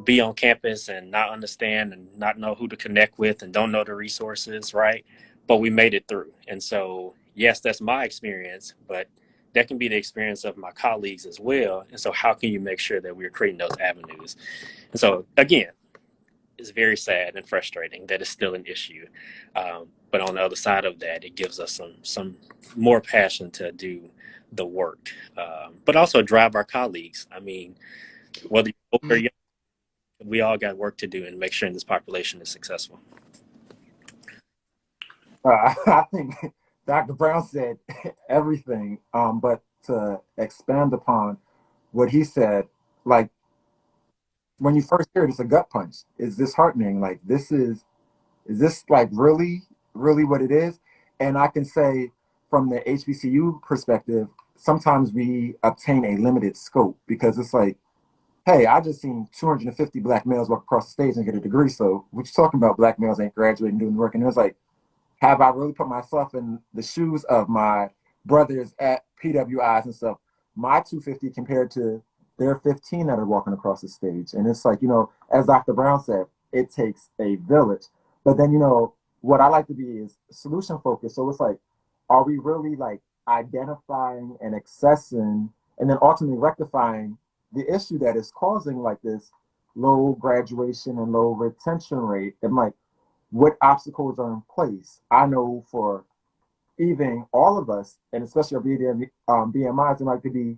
be on campus and not understand and not know who to connect with and don't know the resources, right? But we made it through. And so, yes, that's my experience, but that can be the experience of my colleagues as well. And so how can you make sure that we're creating those avenues? And so, again, it's very sad and frustrating that it's still an issue. But on the other side of that, it gives us some more passion to do the work, but also drive our colleagues. I mean, whether you're old or young, we all got work to do and make sure this population is successful. I think Dr. Brown said everything, but to expand upon what he said, like when you first hear it, it's a gut punch. It's disheartening. Like is this like really, really what it is? And I can say from the HBCU perspective, sometimes we obtain a limited scope because it's like, hey, I just seen 250 Black males walk across the stage and get a degree. So what you talking about? Black males ain't graduating, doing the work. And it was like, have I really put myself in the shoes of my brothers at PWIs and stuff? My 250 compared to their 15 that are walking across the stage. And it's like, as Dr. Brown said, it takes a village. But then, what I like to be is solution focused. So it's like, are we really like identifying and accessing and then ultimately rectifying the issue that is causing like this low graduation and low retention rate? And like, what obstacles are in place? I know for even all of us, and especially our BMIs, it might be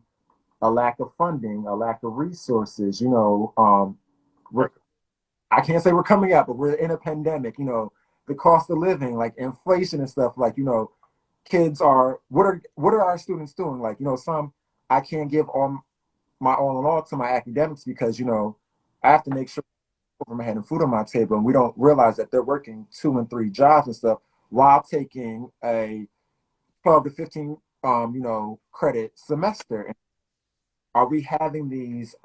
a lack of funding, a lack of resources. I can't say we're coming out, but we're in a pandemic. The cost of living, like inflation and stuff. Like kids are what are our students doing? Like some I can't give all my all in all to my academics because I have to make sure over my head and food on my table, and we don't realize that they're working 2 and 3 jobs and stuff while taking a 12 to 15 credit semester. And are we having these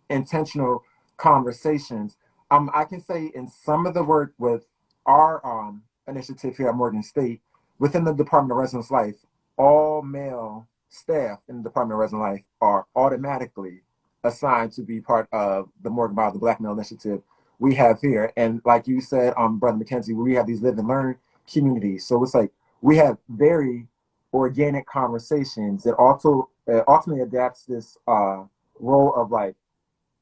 intentional conversations? I can say in some of the work with our initiative here at Morgan State, within the Department of Residence Life, all male staff in the Department of Residence Life are automatically assigned to be part of the Morgan Bio, the Black Male Initiative we have here. And like you said, Brother McKenzie, we have these live and learn communities. So it's like we have very organic conversations. It also ultimately adapts this role of like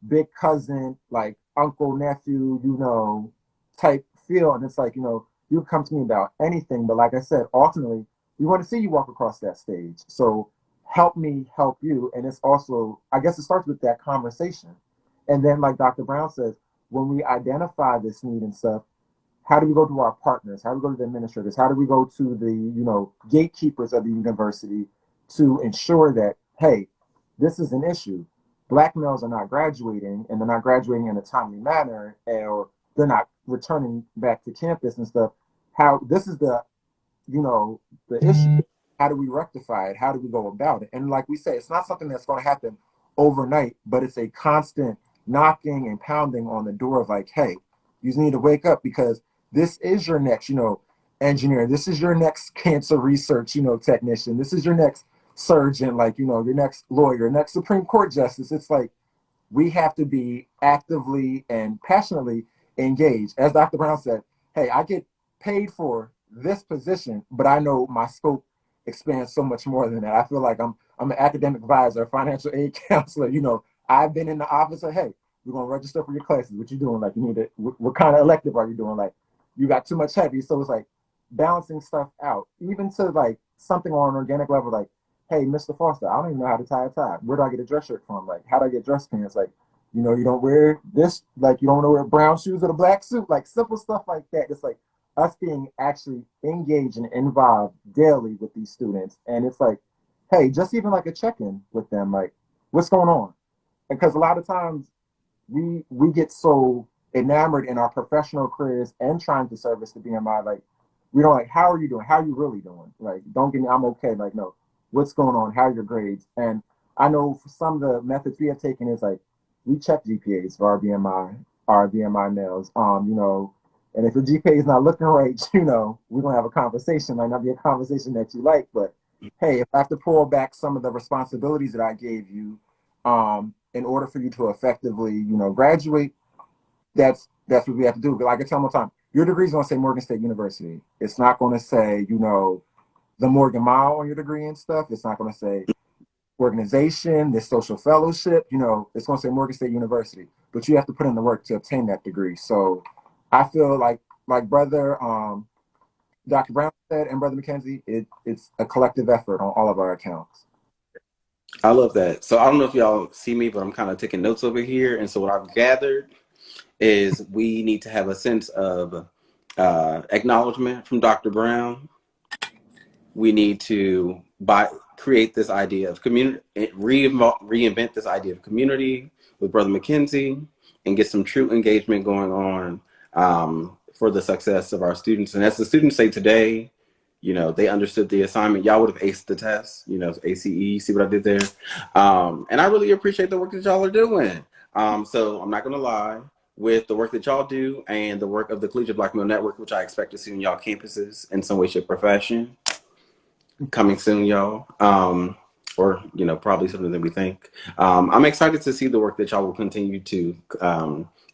big cousin, like uncle, nephew, type feel. And it's like, you come to me about anything. But like I said, ultimately, we want to see you walk across that stage. So help me help you. And it's also, I guess it starts with that conversation. And then, like Dr. Brown says, when we identify this need and stuff, how do we go to our partners? How do we go to the administrators? How do we go to the, gatekeepers of the university to ensure that, hey, this is an issue. Black males are not graduating, and they're not graduating in a timely manner, or they're not returning back to campus and stuff. How this is the issue. How do we rectify it? How do we go about it? And like we say, it's not something that's going to happen overnight, but it's a constant knocking and pounding on the door of like, hey, you need to wake up because this is your next, engineer. This is your next cancer research, technician. This is your next surgeon, like, your next lawyer, next Supreme Court justice. It's like we have to be actively and passionately engaged. As Dr. Brown said, hey, I get paid for this position, but I know my scope expands so much more than that. I feel like I'm an academic advisor, a financial aid counselor. I've been in the office of, hey, we're gonna register for your classes. What you doing? Like, you need to. What kind of elective are you doing? Like, you got too much heavy. So it's like balancing stuff out, even to like something on an organic level, like, hey, Mr. Foster, I don't even know how to tie a tie. Where do I get a dress shirt from? Like, how do I get dress pants? Like, you don't wear this, like, you don't want to wear brown shoes or a black suit, like simple stuff like that. It's like us being actually engaged and involved daily with these students. And it's like, hey, just even like a check-in with them, like, what's going on? Because a lot of times we get so enamored in our professional careers and trying to service the BMI, like, we don't like, how are you doing? How are you really doing? Like, don't get me, I'm okay. Like, no, what's going on? How are your grades? And I know for some of the methods we have taken is like, we check GPAs for our BMI males. And if your GPA is not looking right, we're gonna have a conversation. Might not be a conversation that you like, but hey, if I have to pull back some of the responsibilities that I gave you, in order for you to effectively, graduate, that's what we have to do. But like I tell them all the time, your degree is gonna say Morgan State University. It's not gonna say, the Morgan Mile on your degree and stuff. It's not gonna say organization, this social fellowship, it's going to say Morgan State University, but you have to put in the work to obtain that degree. So I feel like brother Dr. Brown said and brother McKenzie, it's a collective effort on all of our accounts. I love that. So I don't know if y'all see me, but I'm kind of taking notes over here. And so what I've gathered is we need to have a sense of acknowledgement from Dr. Brown. We need to create this idea of community, reinvent this idea of community with Brother McKenzie, and get some true engagement going on for the success of our students. And as the students say today, they understood the assignment. Y'all would have aced the test, ACE, see what I did there? And I really appreciate the work that y'all are doing. So I'm not going to lie, with the work that y'all do and the work of the Collegiate Black Male Network, which I expect to see on y'all campuses in some way, shape, or fashion, coming soon, y'all. Or probably sooner than we think. I'm excited to see the work that y'all will continue to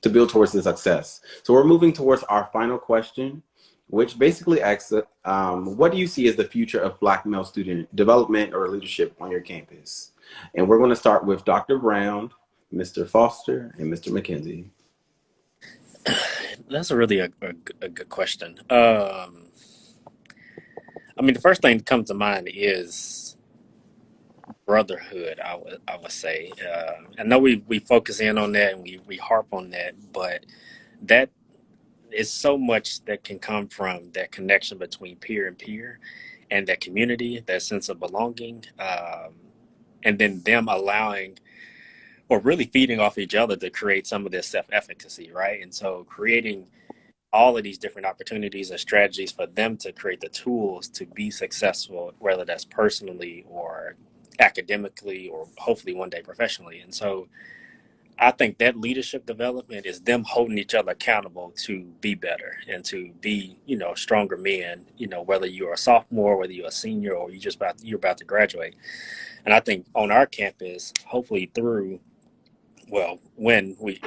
build towards the success. So we're moving towards our final question, which basically asks, what do you see as the future of Black male student development or leadership on your campus? And we're going to start with Dr. Brown, Mr. Foster, and Mr. McKenzie. That's a really a good question. The first thing that comes to mind is brotherhood. I would say. I know we focus in on that and we harp on that, but that is so much that can come from that connection between peer and peer, and that community, that sense of belonging, and then them allowing or really feeding off each other to create some of this self-efficacy, right? And so creating all of these different opportunities and strategies for them to create the tools to be successful, whether that's personally or academically or hopefully one day professionally. And so I think that leadership development is them holding each other accountable to be better and to be, stronger men, whether you're a sophomore, whether you're a senior, or you're about to graduate. And I think on our campus, hopefully when we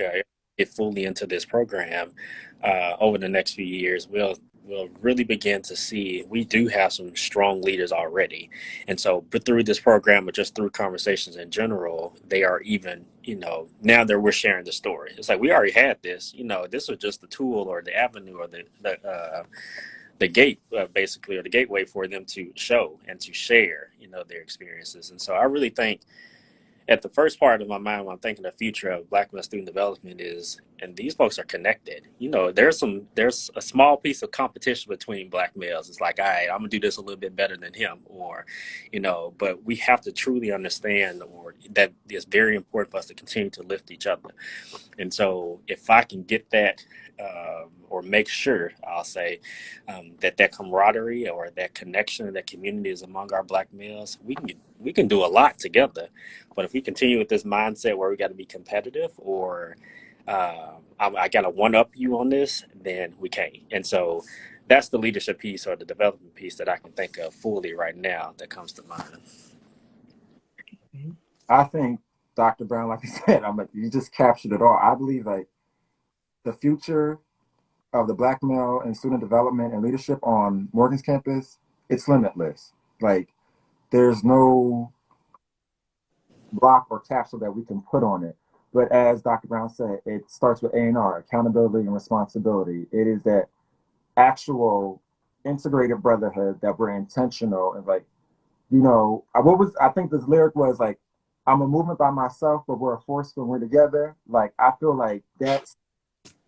get fully into this program over the next few years, we'll will really begin to see we do have some strong leaders already. And so, but through this program or just through conversations in general, they are even, now that we're sharing the story. It's like we already had this, this was just the tool or the avenue or the gate, basically, or the gateway for them to show and to share, their experiences. And so I really think at the first part of my mind when I'm thinking the future of Black male student development is, and these folks are connected. There's a small piece of competition between Black males. It's like, all right, I'm gonna do this a little bit better than him, or, but we have to truly understand, or that it's very important for us to continue to lift each other. And so if I can get that, or make sure, I'll say, that camaraderie or that connection, that community is among our Black males, we can do a lot together. But if we continue with this mindset where we got to be competitive, or I got to one up you on this, then we can't. And so that's the leadership piece or the development piece that I can think of fully right now that comes to mind. I think, Dr. Brown, like you said, you just captured it all. I believe like the future of the Black male and student development and leadership on Morgan's campus, it's limitless. Like there's no block or capsule that we can put on it. But as Dr. Brown said, it starts with A&R, accountability and responsibility. It is that actual integrated brotherhood that we're intentional and like, I think this lyric was like, I'm a movement by myself, but we're a force when we're together. Like I feel like that's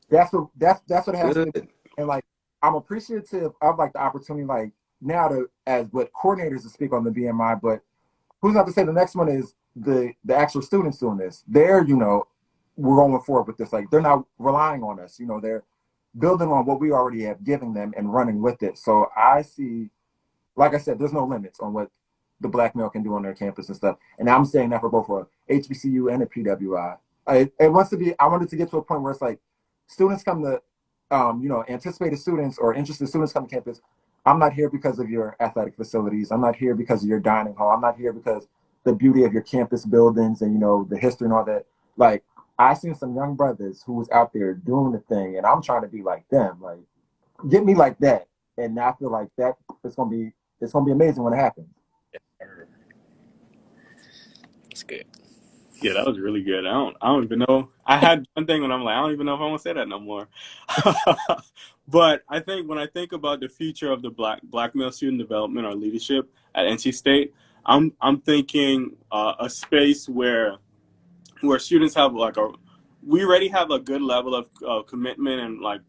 what it has to be. And like I'm appreciative of like the opportunity like now to as with coordinators to speak on the BMI, but who's not to say the next one is the actual students doing this. They're, we're going forward with this. Like they're not relying on us, they're building on what we already have given them and running with it. So I see, like I said, there's no limits on what the Black male can do on their campus and stuff. And I'm saying that for both a HBCU and a PWI. I wanted to get to a point where it's like students come to, anticipated students or interested students come to campus. I'm not here because of your athletic facilities. I'm not here because of your dining hall. I'm not here because the beauty of your campus buildings and, the history and all that. Like, I seen some young brothers who was out there doing the thing, and I'm trying to be like them. Like, get me like that. And I feel like that it's gonna be amazing when it happens. That's good. Yeah, that was really good. I don't even know. I had one thing when I'm like, I don't even know if I want to say that no more. But I think when I think about the future of the black male student development or leadership at NC State, I'm thinking a space where students have we already have a good level of commitment and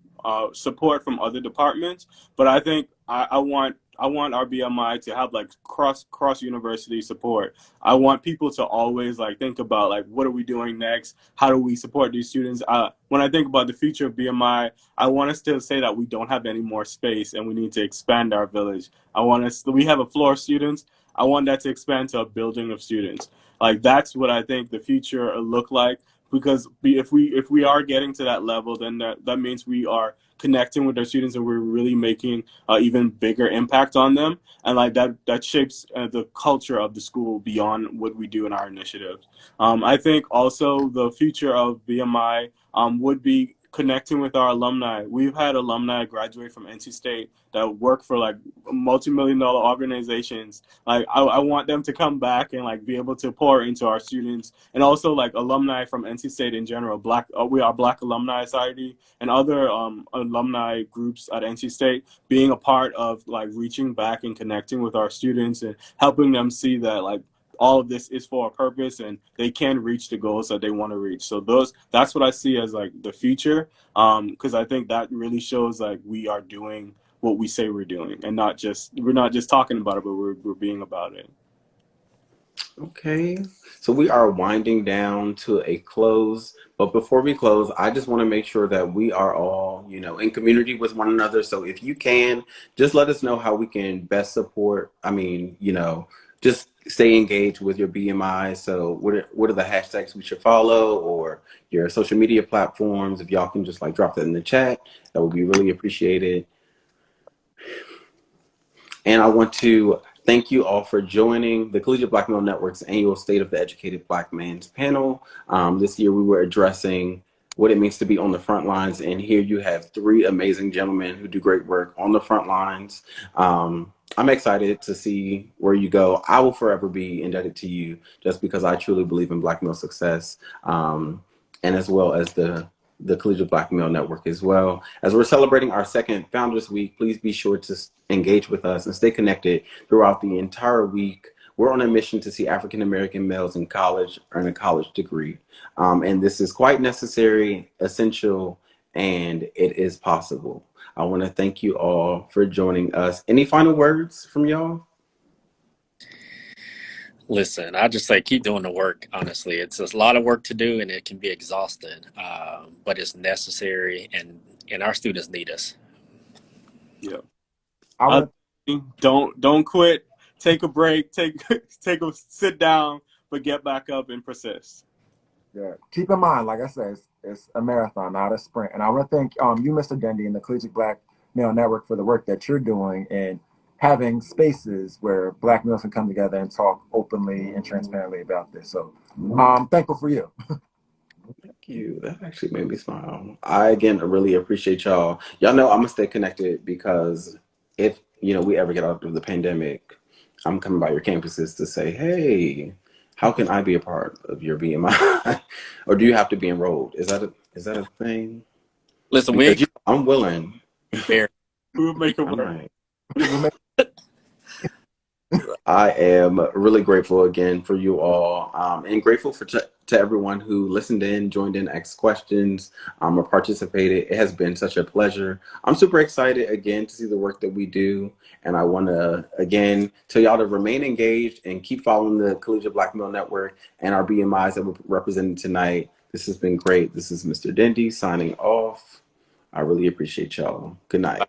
support from other departments, but I think I want our BMI to have like cross university support. I want people to always think about what are we doing next? How do we support these students? When I think about the future of BMI, I want us to say that we don't have any more space and we need to expand our village. We have a floor of students. I want that to expand to a building of students. That's what I think the future will look like. Because if we are getting to that level, then that means we are connecting with our students and we're really making even bigger impact on them, and that shapes the culture of the school beyond what we do in our initiatives. I think also the future of BMI would be connecting with our alumni. We've had alumni graduate from NC State that work for multi-million-dollar organizations. I want them to come back and be able to pour into our students, and also alumni from NC State in general. We are Black Alumni Society and other alumni groups at NC State, being a part of reaching back and connecting with our students and helping them see that all of this is for a purpose and they can reach the goals that they want to reach. So that's what I see as the future, because I think that really shows we are doing what we say we're doing, and we're not just talking about it, but we're being about it. Okay, so we are winding down to a close, but before we close, I just want to make sure that we are all, in community with one another. So if you can, just let us know how we can best support. Just stay engaged with your BMI. So what are the hashtags we should follow, or your social media platforms? If y'all can just drop that in the chat, that would be really appreciated. And I want to thank you all for joining the Collegiate Black Male Network's annual State of the Educated Black Man's panel. This year we were addressing what it means to be on the front lines. And here you have three amazing gentlemen who do great work on the front lines. I'm excited to see where you go. I will forever be indebted to you just because I truly believe in Black male success, and as well as the Collegiate Black Male Network as well. As we're celebrating our second Founders Week, please be sure to engage with us and stay connected throughout the entire week. We're on a mission to see African American males in college earn a college degree. And this is quite necessary, essential, and it is possible. I want to thank you all for joining us. Any final words from y'all? Listen, I just say keep doing the work. Honestly, it's a lot of work to do, and it can be exhausting, but it's necessary, and our students need us. Yeah. I Don't quit. Take a break. Take a sit down, but get back up and persist. Yeah. Keep in mind, like I said, it's a marathon, not a sprint. And I want to thank you, Mr. Dendy, and the Collegiate Black Male Network for the work that you're doing and having spaces where Black males can come together and talk openly and transparently about this. So thankful for you. Thank you. That actually made me smile. I again really appreciate y'all. Y'all know I'm gonna stay connected because if we ever get out of the pandemic, I'm coming by your campuses to say, hey, how can I be a part of your BMI? Or do you have to be enrolled? Is that a thing? Listen, Because I'm willing. We'll make it All work. right. I am really grateful again for you all, and grateful to everyone who listened in, joined in, asked questions, or participated. It has been such a pleasure. I'm super excited again to see the work that we do, and I want to again tell y'all to remain engaged and keep following the Collegiate Black Male Network and our BMIs that were represented tonight. This has been great. This is Mr. Dendy signing off. I really appreciate y'all. Good night.